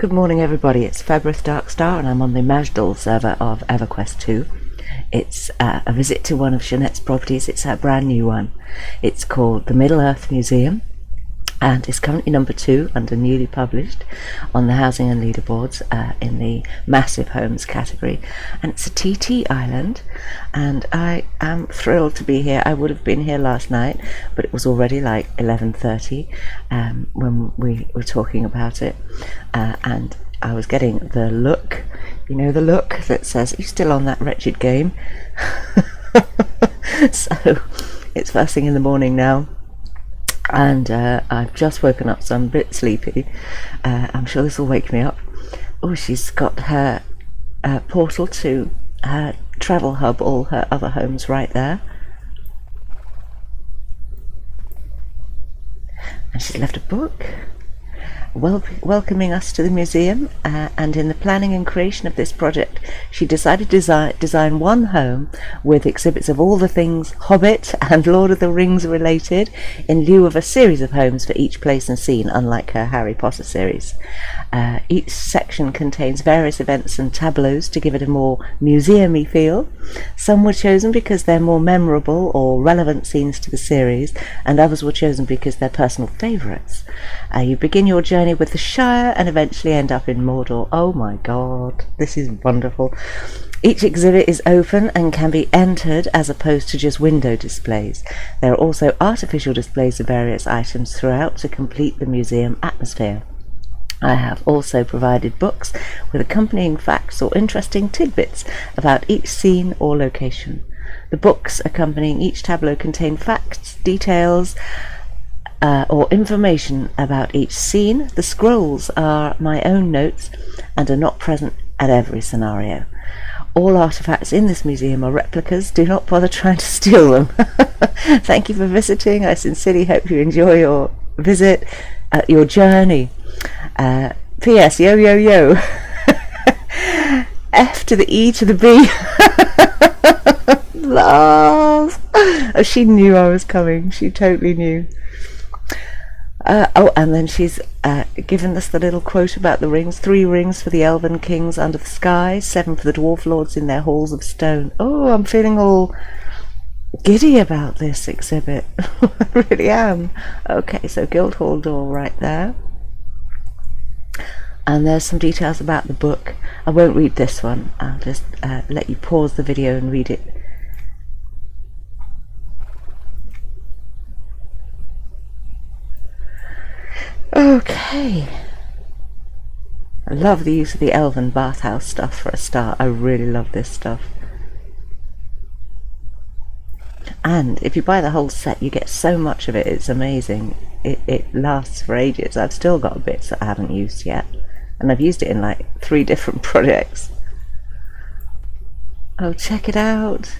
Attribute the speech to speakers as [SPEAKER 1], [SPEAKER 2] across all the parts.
[SPEAKER 1] Good morning everybody, it's February Darkstar and I'm on the Maj'Dul server of EverQuest 2. It's a visit to one of Jeanette's properties. It's her brand new one. It's called the Middle Earth Museum and is currently number 2 under newly published on the housing and leaderboards in the massive homes category. And it's a TT island and I am thrilled to be here. I would have been here last night, but it was already like 11:30 when we were talking about it, and I was getting the look, you know, the look that says, "Are you still on that wretched game?" So it's first thing in the morning now, and I've just woken up, so I'm a bit sleepy. I'm sure this will wake me up. Oh, she's got her portal to her travel hub, all her other homes right there. And she's left a book welcoming us to the museum, and in the planning and creation of this project she decided to design one home with exhibits of all the things Hobbit and Lord of the Rings related, in lieu of a series of homes for each place and scene, unlike her Harry Potter series. Each section contains various events and tableaus to give it a more museum-y feel. Some were chosen because they're more memorable or relevant scenes to the series, and others were chosen because they're personal favourites. You begin your journey with the Shire and eventually end up in Mordor. Oh my god, this is wonderful. Each exhibit is open and can be entered as opposed to just window displays. There are also artificial displays of various items throughout to complete the museum atmosphere. I have also provided books with accompanying facts or interesting tidbits about each scene or location. The books accompanying each tableau contain facts, details, or information about each scene. The scrolls are my own notes and are not present at every scenario. All artifacts in this museum are replicas. Do not bother trying to steal them. Thank you for visiting. I sincerely hope you enjoy your visit, your journey. P.S. Yo yo yo. F to the E to the B. Love. Oh, she knew I was coming. She totally knew. Oh, and then she's given us the little quote about the rings. 3 rings for the elven kings under the sky, 7 for the dwarf lords in their halls of stone. Oh, I'm feeling all giddy about this exhibit. I really am. Okay, so Guildhall door right there. And there's some details about the book. I won't read this one. I'll just let you pause the video and read it. Okay. I love the use of the elven bathhouse stuff for a start. I really love this stuff. And if you buy the whole set, you get so much of it. It's amazing. It lasts for ages. I've still got bits that I haven't used yet, and I've used it in like 3 different projects. Oh, check it out.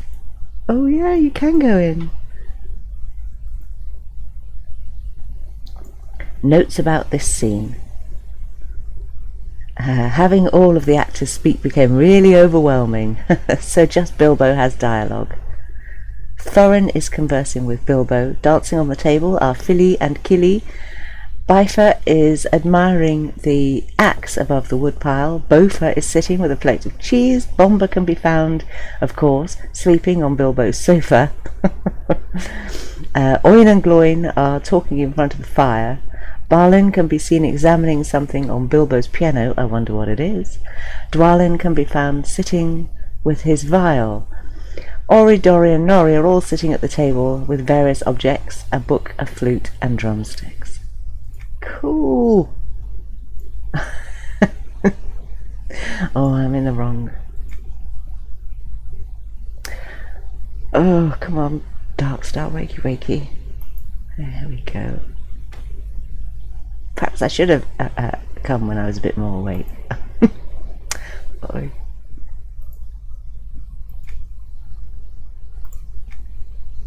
[SPEAKER 1] Oh yeah, you can go in. Notes about this scene. Having all of the actors speak became really overwhelming, so just Bilbo has dialogue. Thorin is conversing with Bilbo. Dancing on the table are Fili and Kili. Bifur is admiring the axe above the woodpile. Bofur is sitting with a plate of cheese. Bomber can be found, of course, sleeping on Bilbo's sofa. Oin and Gloin are talking in front of the fire. Balin can be seen examining something on Bilbo's piano. I wonder what it is. Dwalin can be found sitting with his viol. Ori, Dori and Nori are all sitting at the table with various objects, a book, a flute and drumsticks. Cool. Oh, I'm in the wrong. Oh, come on, Darkstar, wakey wakey. There we go. Perhaps I should have come when I was a bit more awake. Boy.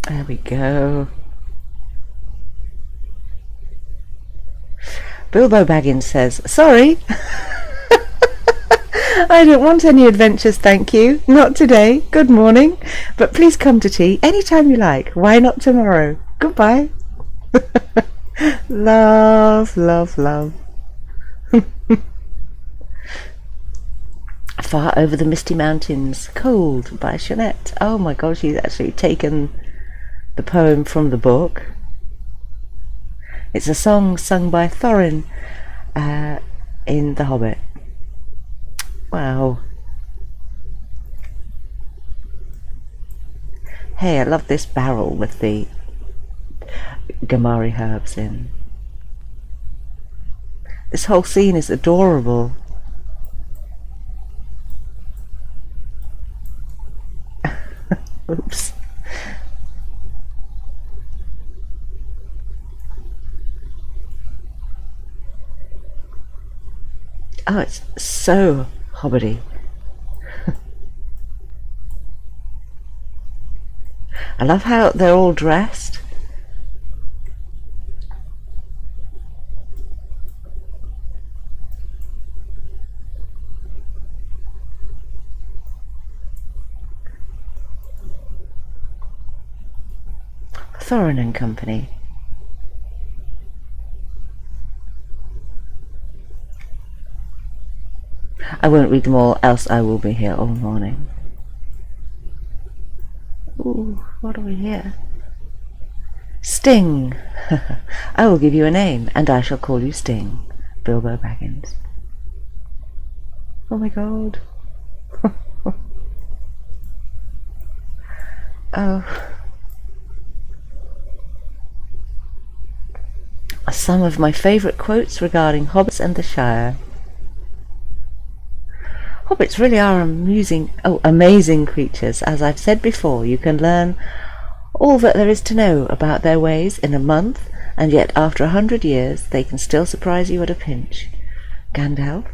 [SPEAKER 1] There we go. Bilbo Baggins says, "Sorry, I don't want any adventures, thank you. Not today. Good morning. But please come to tea anytime you like. Why not tomorrow? Goodbye." Love, love, love. Far Over the Misty Mountains, Cold by Jeanette. Oh my god, she's actually taken the poem from the book. It's a song sung by Thorin in The Hobbit. Wow. Hey, I love this barrel with the Gamari herbs in. This whole scene is adorable. Oops. Oh, it's so hobbity. I love how they're all dressed. Thorin and Company. I won't read them all, else I will be here all morning. Ooh, what are we here? Sting. I will give you a name, and I shall call you Sting. Bilbo Baggins. Oh my god. Oh. Some of my favourite quotes regarding hobbits and the Shire. Hobbits really are amazing creatures. As I've said before, you can learn all that there is to know about their ways in a month, and yet after 100 years they can still surprise you at a pinch. Gandalf.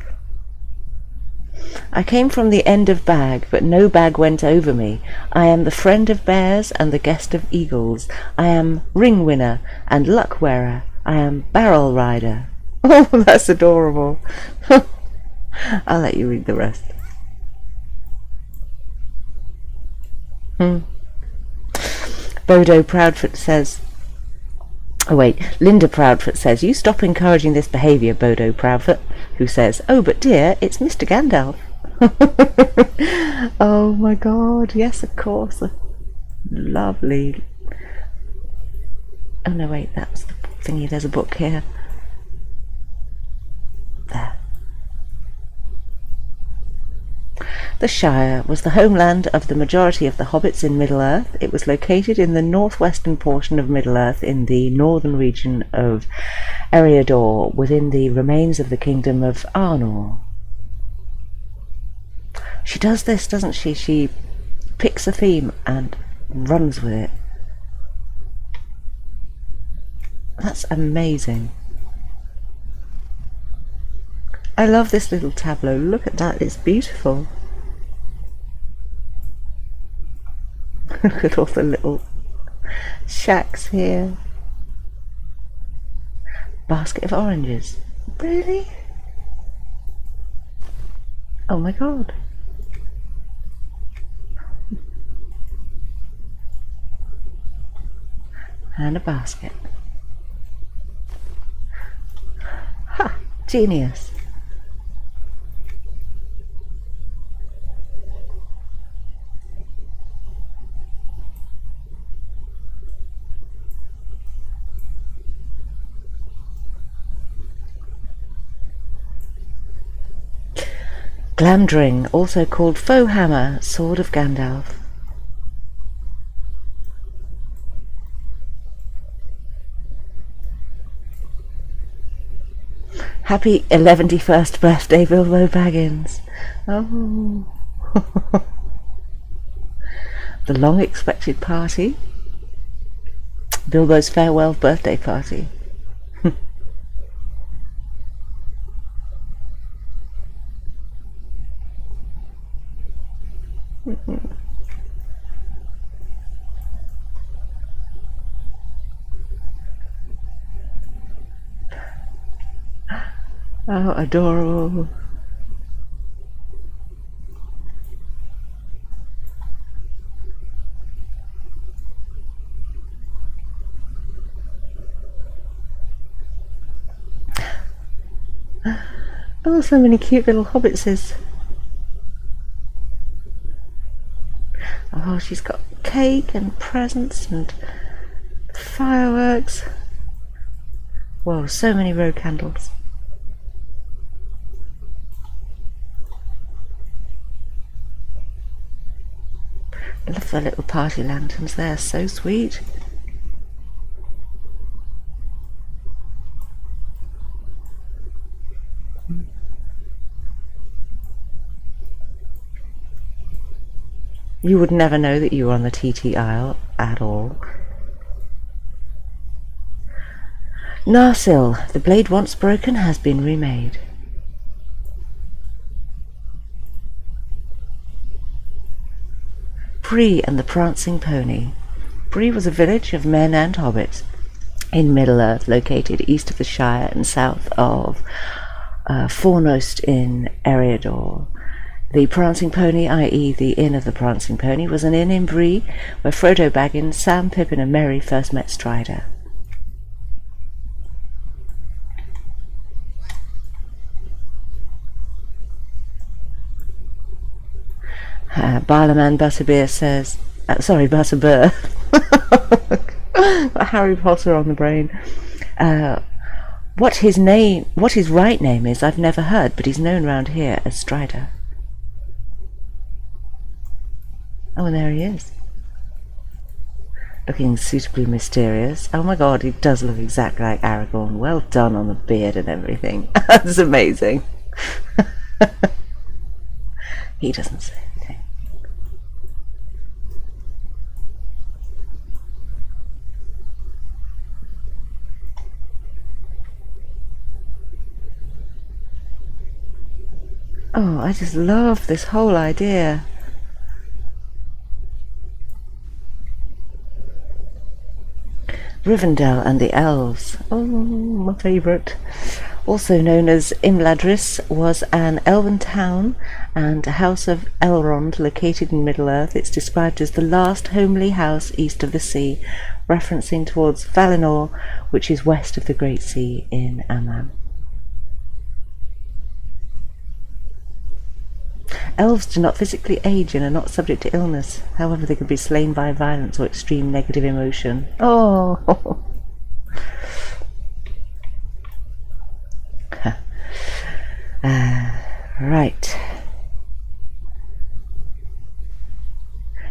[SPEAKER 1] I came from the end of bag, but no bag went over me. I am the friend of bears and the guest of eagles. I am ring winner and luck wearer. I am barrel rider. Oh, that's adorable. I'll let you read the rest. Bodo Proudfoot says, oh wait, Linda Proudfoot says, you stop encouraging this behaviour, Bodo Proudfoot, who says, oh but dear, it's Mr. Gandalf. Oh my god, yes of course. Lovely. Oh no wait, that's the thingy, there's a book here. There. The Shire was the homeland of the majority of the hobbits in Middle-earth. It was located in the northwestern portion of Middle-earth in the northern region of Eriador, within the remains of the kingdom of Arnor. She does this, doesn't she? She picks a theme and runs with it. That's amazing. I love this little tableau. Look at that, it's beautiful. Look at all the little shacks here. Basket of oranges. Really? Oh my god. And a basket. Ha! Genius. Glamdring, also called Foe Hammer, Sword of Gandalf. Happy 11th birthday, Bilbo Baggins. Oh. The long-expected party. Bilbo's farewell birthday party. Oh, adorable. Oh, so many cute little hobbitses. Oh, she's got cake and presents and fireworks. Whoa, so many road candles. I love the little party lanterns, they're so sweet. You would never know that you were on the TT aisle at all. Narsil, the blade once broken has been remade. Bree and the Prancing Pony. Bree was a village of men and hobbits in Middle-earth, located east of the Shire and south of Fornost in Eriador. The Prancing Pony, i.e. the Inn of the Prancing Pony, was an inn in Bree where Frodo Baggins, Sam, Pippin and Merry first met Strider. Barlaman Butterbeer says, Butterbur. Harry Potter on the brain. What his right name is, I've never heard, but he's known round here as Strider. Oh, and there he is. Looking suitably mysterious. Oh my god, he does look exactly like Aragorn. Well done on the beard and everything. That's amazing. He doesn't say anything. Oh, I just love this whole idea. Rivendell and the Elves. Oh, my favourite. Also known as Imladris, was an elven town and a house of Elrond located in Middle-earth. It's described as the last homely house east of the sea, referencing towards Valinor, which is west of the Great Sea in Aman. Elves do not physically age and are not subject to illness. However, they can be slain by violence or extreme negative emotion. Oh! Right.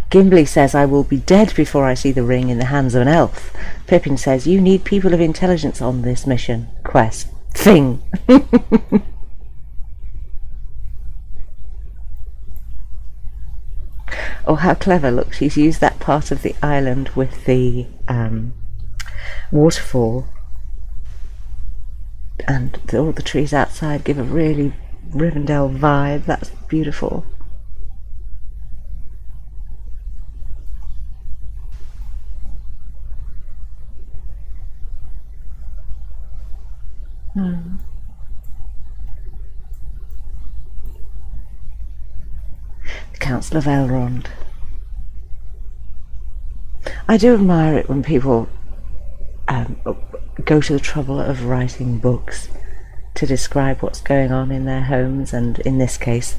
[SPEAKER 1] Gimli says, I will be dead before I see the ring in the hands of an elf. Pippin says, you need people of intelligence on this mission. Quest. Thing. Oh, how clever. Look, she's used that part of the island with the waterfall. And all the trees outside give a really Rivendell vibe. That's beautiful. The Council of Elrond. I do admire it when people go to the trouble of writing books to describe what's going on in their homes, and in this case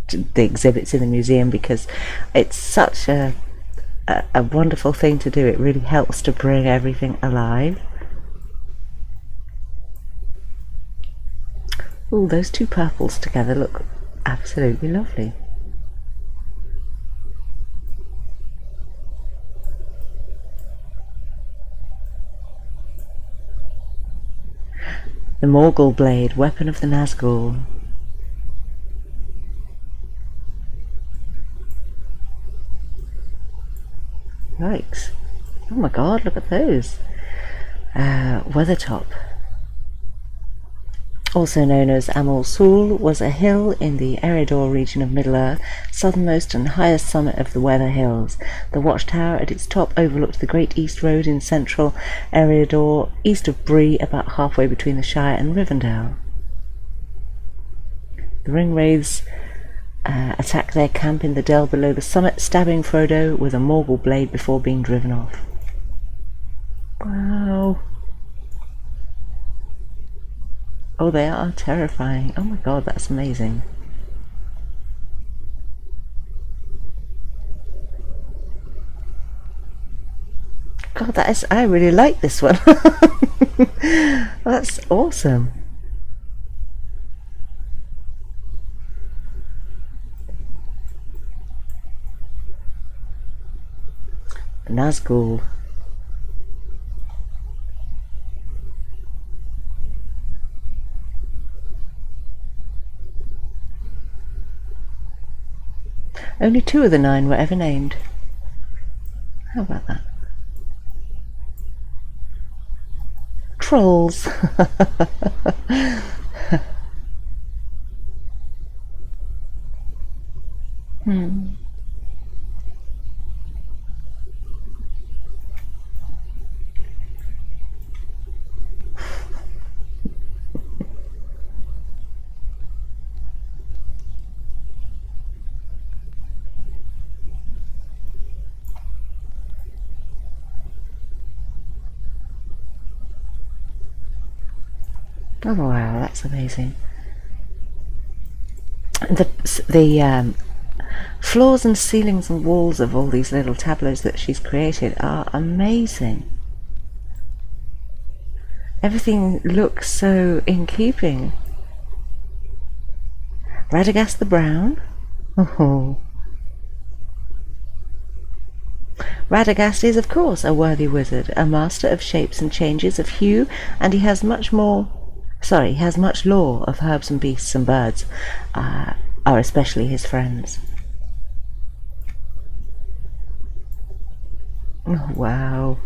[SPEAKER 1] the exhibits in the museum, because it's such a wonderful thing to do. It really helps to bring everything alive. Oh, those two purples together look absolutely lovely. The Morgul blade, weapon of the Nazgul. Yikes. Oh my god, look at those. Weathertop. Also known as Amul Sul, was a hill in the Eriador region of Middle-earth, southernmost and highest summit of the Weather Hills. The watchtower at its top overlooked the Great East Road in central Eriador, east of Bree, about halfway between the Shire and Rivendell. The Ringwraiths attacked their camp in the dell below the summit, stabbing Frodo with a Morgul blade before being driven off. Wow. Oh, they are terrifying. Oh my god, that's amazing. God, I really like this one. That's awesome. Nazgul. Only 2 of the 9 were ever named. How about that? Trolls. Oh wow, that's amazing. The floors and ceilings and walls of all these little tableaus that she's created are amazing. Everything looks so in keeping. Radagast the Brown. Oh. Radagast is, of course, a worthy wizard, a master of shapes and changes of hue, and he has much lore of herbs and beasts and birds, are especially his friends. Oh, wow.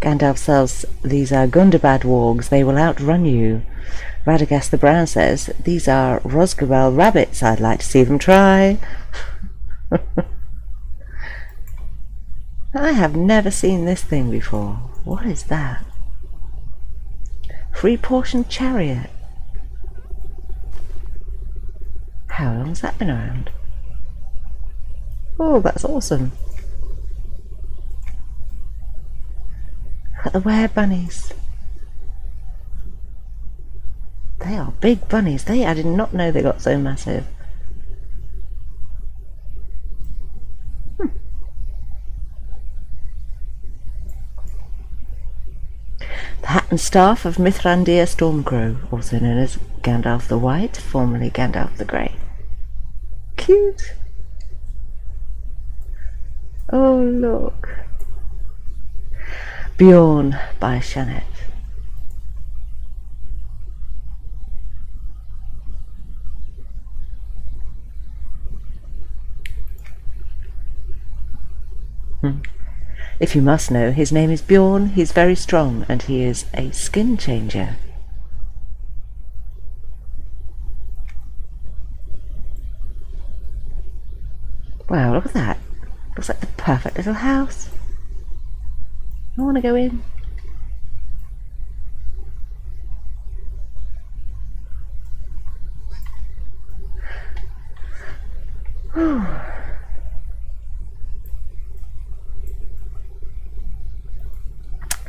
[SPEAKER 1] Gandalf says, these are Gundabad wargs, they will outrun you. Radagast the Brown says, these are Rosgobel rabbits, I'd like to see them try. I have never seen this thing before. What is that? Free portion chariot. How long's that been around? Oh, that's awesome. Look at the were bunnies. They are big bunnies. I did not know they got so massive. The hat and staff of Mithrandir Stormcrow, also known as Gandalf the White, formerly Gandalf the Grey. Cute. Oh, look. Bjorn by Shanette. If you must know, his name is Bjorn, he's very strong, and he is a skin changer. Wow, look at that. Looks like the perfect little house. I want to go in.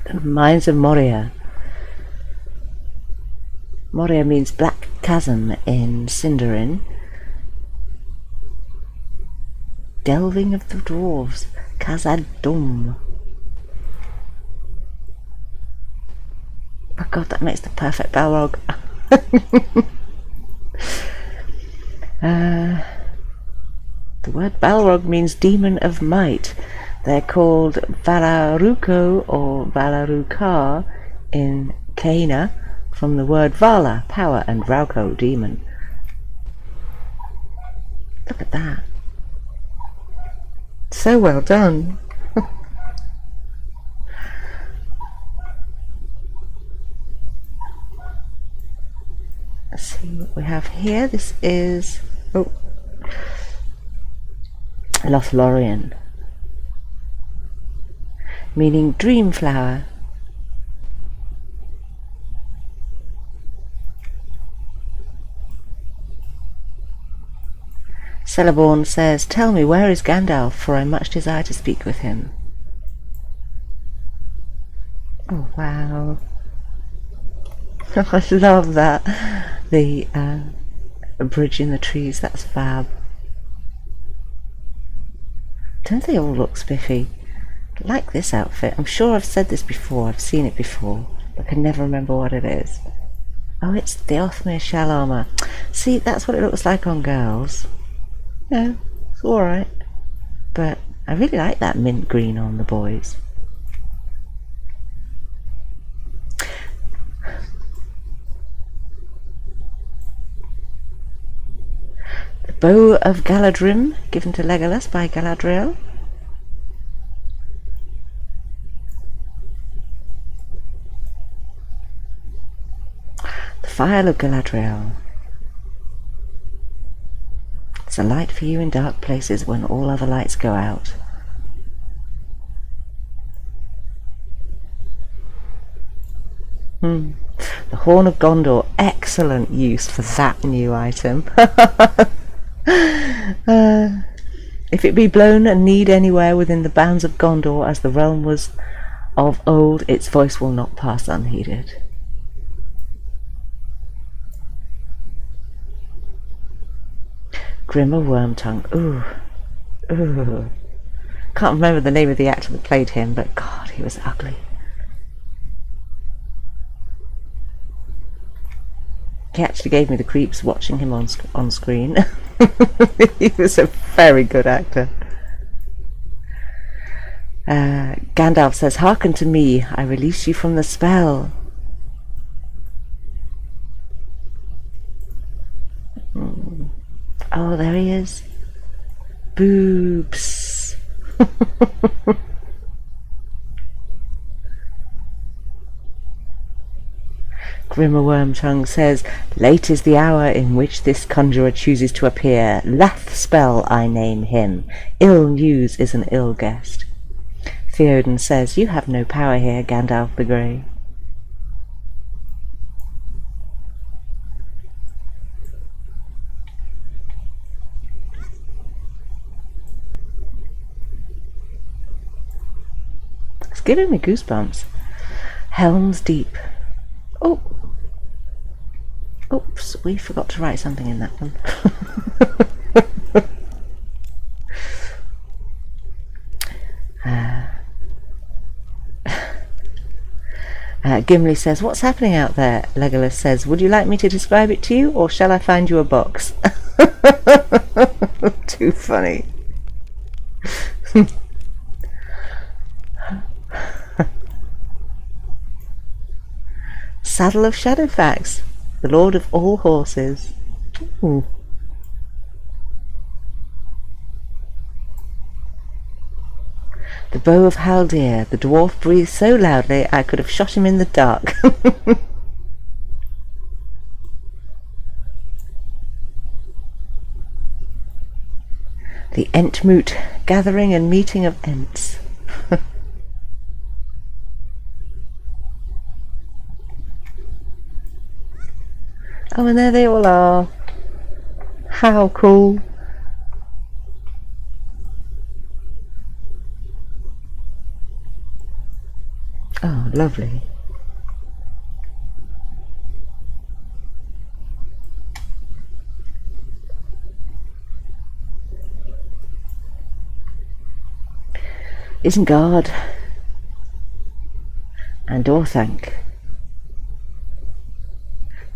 [SPEAKER 1] The Mines of Moria. Moria means black chasm in Sindarin. Delving of the dwarves. Khazad-dûm. Oh god, that makes the perfect Balrog. The word Balrog means demon of might. They're called Valaruko or Valarukar in Kaina, from the word Vala, power, and Rauko, demon. Look at that. So well done. Let's see what we have here. This is Lothlorien, meaning dream flower. Celeborn says, tell me, where is Gandalf, for I much desire to speak with him. Oh wow. I love that. The bridge in the trees, that's fab. Don't they all look spiffy? I like this outfit. I'm sure I've said this before, I've seen it before, but I can never remember what it is. Oh, it's the Othmir shell armour. See, that's what it looks like on girls. Yeah, it's alright. But I really like that mint green on the boys. The bow of Galadrim, given to Legolas by Galadriel. The phial of Galadriel. It's a light for you in dark places when all other lights go out. The Horn of Gondor, excellent use for that new item. If it be blown and need anywhere within the bounds of Gondor as the realm was of old, its voice will not pass unheeded. Grimmer Wormtongue. Ooh. Ooh. Can't remember the name of the actor that played him, but God, he was ugly. He actually gave me the creeps watching him on screen. He was a very good actor. Gandalf says, "Hearken to me, I release you from the spell." Oh, there he is. Boobs. Grimmer Wormtongue says, "Late is the hour in which this conjurer chooses to appear. Lath spell I name him. Ill news is an ill guest." Theoden says, "You have no power here, Gandalf the Grey." It's giving me goosebumps. Helm's Deep. Oh! Oops, we forgot to write something in that one. Gimli says, "What's happening out there?" Legolas says, "Would you like me to describe it to you, or shall I find you a box?" Too funny. Saddle of Shadowfax, the lord of all horses. Ooh. The bow of Haldir. The dwarf breathed so loudly I could have shot him in the dark. The Entmoot, gathering and meeting of Ents. Oh, and there they all are. How cool. Oh, lovely. Isengard and Orthanc.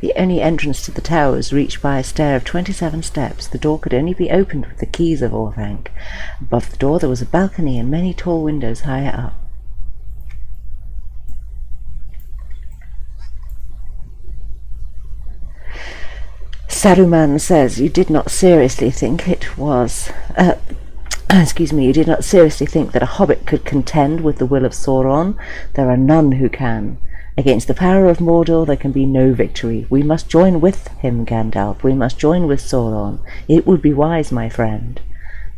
[SPEAKER 1] The only entrance to the tower was reached by a stair of 27 steps. The door could only be opened with the keys of Orthanc. Above the door there was a balcony and many tall windows higher up. Saruman says, "You did not seriously think it was... you did not seriously think that a hobbit could contend with the will of Sauron. There are none who can. Against the power of Mordor there can be no victory. We must join with him, Gandalf. We must join with Sauron. It would be wise, my friend."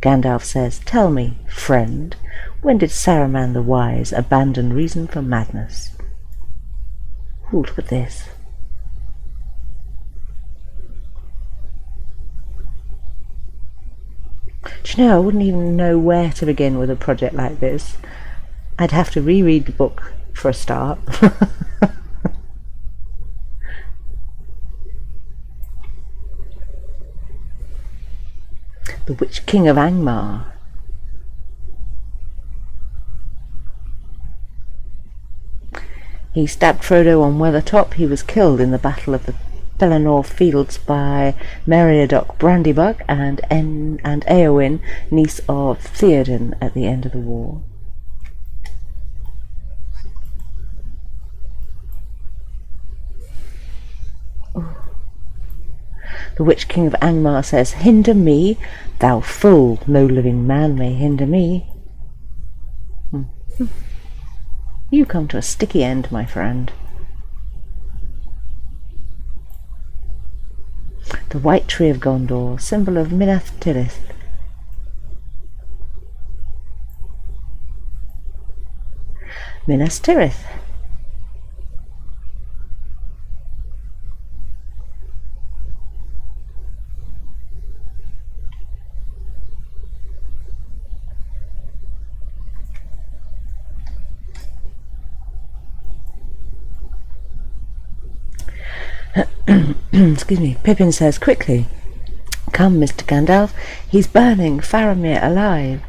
[SPEAKER 1] Gandalf says, "Tell me, friend, when did Saruman the Wise abandon reason for madness?" Ooh, look at this. Do you know, I wouldn't even know where to begin with a project like this. I'd have to reread the book for a start. The Witch King of Angmar. He stabbed Frodo on Weathertop. He was killed in the Battle of the Pelennor Fields by Meriadoc Brandybuck and Eowyn, niece of Theoden, at the end of the war. Ooh. The Witch King of Angmar says, "Hinder me, thou fool, no living man may hinder me." You come to a sticky end, my friend. The White Tree of Gondor, symbol of Minas Tirith. Minas Tirith. Excuse me. Pippin says, "Quickly, come, Mr. Gandalf, he's burning Faramir alive."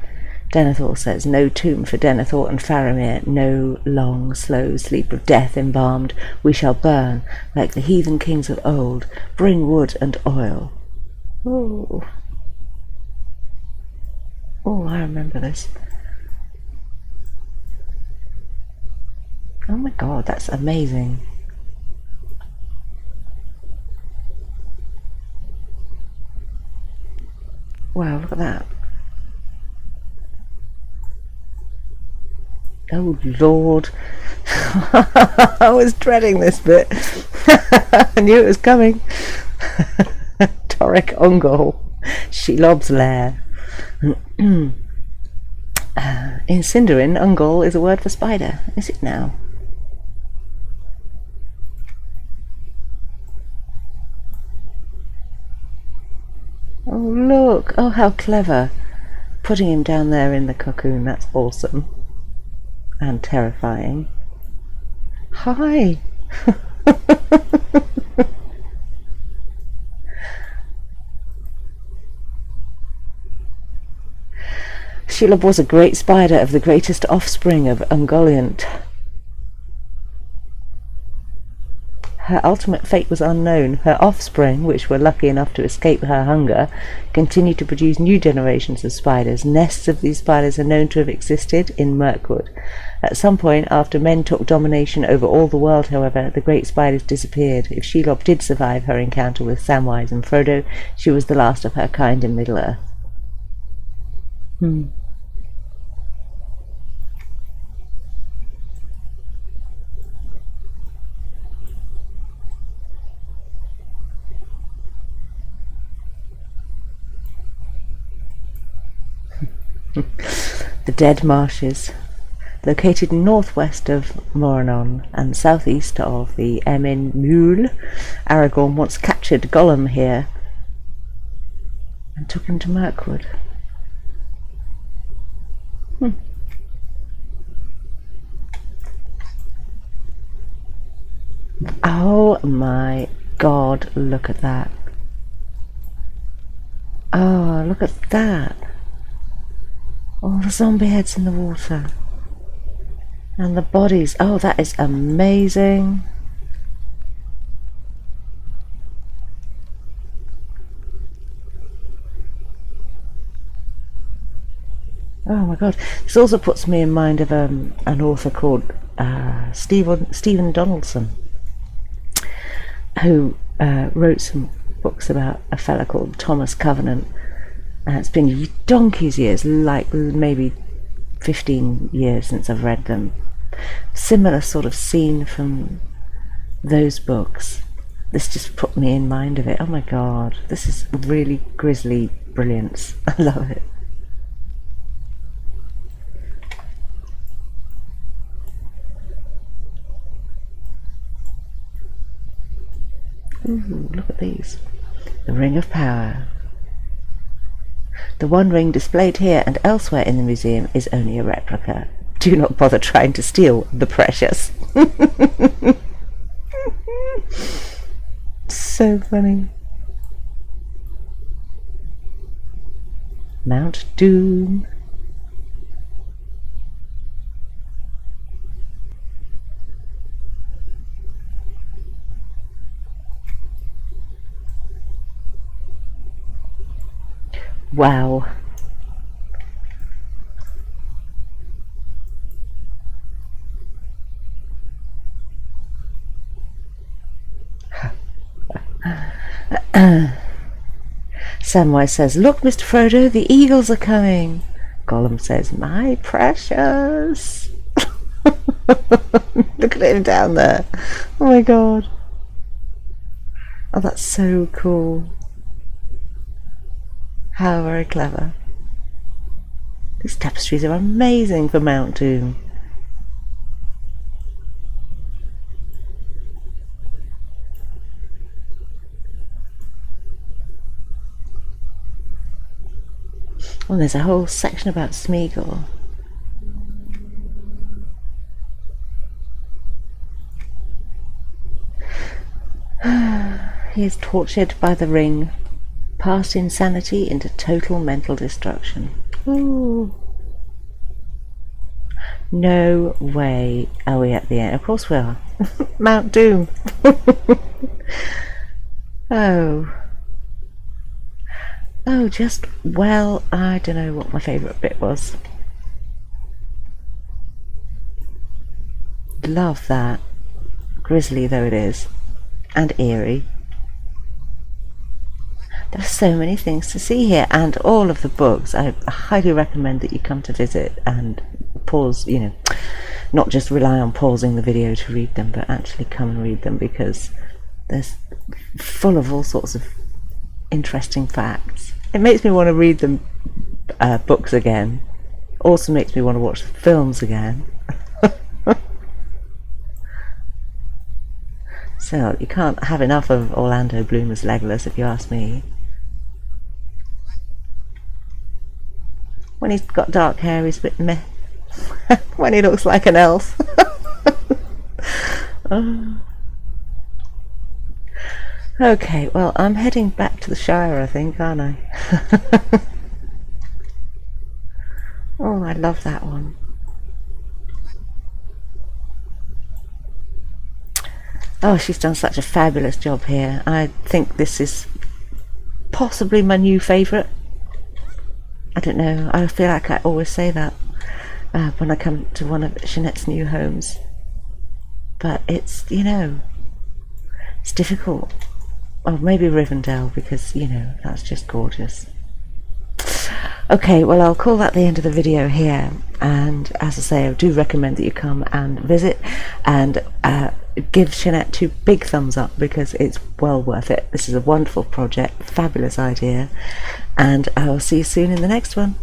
[SPEAKER 1] Denethor says, "No tomb for Denethor and Faramir, no long, slow sleep of death embalmed. We shall burn, like the heathen kings of old. Bring wood and oil." Oh, I remember this. Oh my god, that's amazing. Wow, look at that. Oh Lord. I was dreading this bit. I knew it was coming. Torek Ungol, Shelob's lair. In Sindarin, Ungol is a word for spider. Is it now? Oh look, oh how clever. Putting him down there in the cocoon, that's awesome. And terrifying. Hi! Shelob was a great spider of the greatest offspring of Ungoliant. Her ultimate fate was unknown. Her offspring, which were lucky enough to escape her hunger, continued to produce new generations of spiders. Nests of these spiders are known to have existed in Mirkwood. At some point, after men took domination over all the world, however, the great spiders disappeared. If Shelob did survive her encounter with Samwise and Frodo, she was the last of her kind in Middle-earth. The Dead Marshes, located northwest of Morannon and southeast of the Emin Muul. Aragorn once captured Gollum here and took him to Mirkwood. Oh my god, look at that. Oh, look at that. All the zombie heads in the water. And the bodies. Oh, that is amazing. Oh my god. This also puts me in mind of an author called Stephen Donaldson, who wrote some books about a fella called Thomas Covenant. It's been donkey's years, like maybe 15 years since I've read them. Similar sort of scene from those books. This just put me in mind of it. Oh my god, this is really grisly brilliance. I love it. Ooh, look at these. The Ring of Power. The one ring displayed here and elsewhere in the museum is only a replica. Do not bother trying to steal the precious. So funny. Mount Doom. Wow. Samwise says, "Look, Mr. Frodo, the eagles are coming." Gollum says, "My precious." Look at him down there. Oh my god. Oh, that's so cool. How very clever. These tapestries are amazing for Mount Doom. Oh, there's a whole section about Smeagol. He is tortured by the ring, past insanity into total mental destruction. Ooh. No way are we at the end. Of course we are. Mount Doom. Oh. Oh, just, well, I don't know what my favourite bit was. Love that. Grisly though it is. And eerie. There are so many things to see here, and all of the books. I highly recommend that you come to visit and pause, not just rely on pausing the video to read them, but actually come and read them, because they're full of all sorts of interesting facts. It makes me want to read the books again. Also makes me want to watch the films again. So you can't have enough of Orlando Bloom as Legolas, if you ask me. When he's got dark hair, he's a bit meh. When he looks like an elf. Oh. Okay, well, I'm heading back to the Shire, I think, aren't I? Oh, I love that one. Oh, she's done such a fabulous job here. I think this is possibly my new favourite. I don't know, I feel like I always say that when I come to one of Jeanette's new homes. But it's, it's difficult. Oh, maybe Rivendell, because, that's just gorgeous. Okay, well, I'll call that the end of the video here. And as I say, I do recommend that you come and visit and give Jeanette 2 big thumbs up, because it's well worth it. This is a wonderful project, fabulous idea, and I'll see you soon in the next one.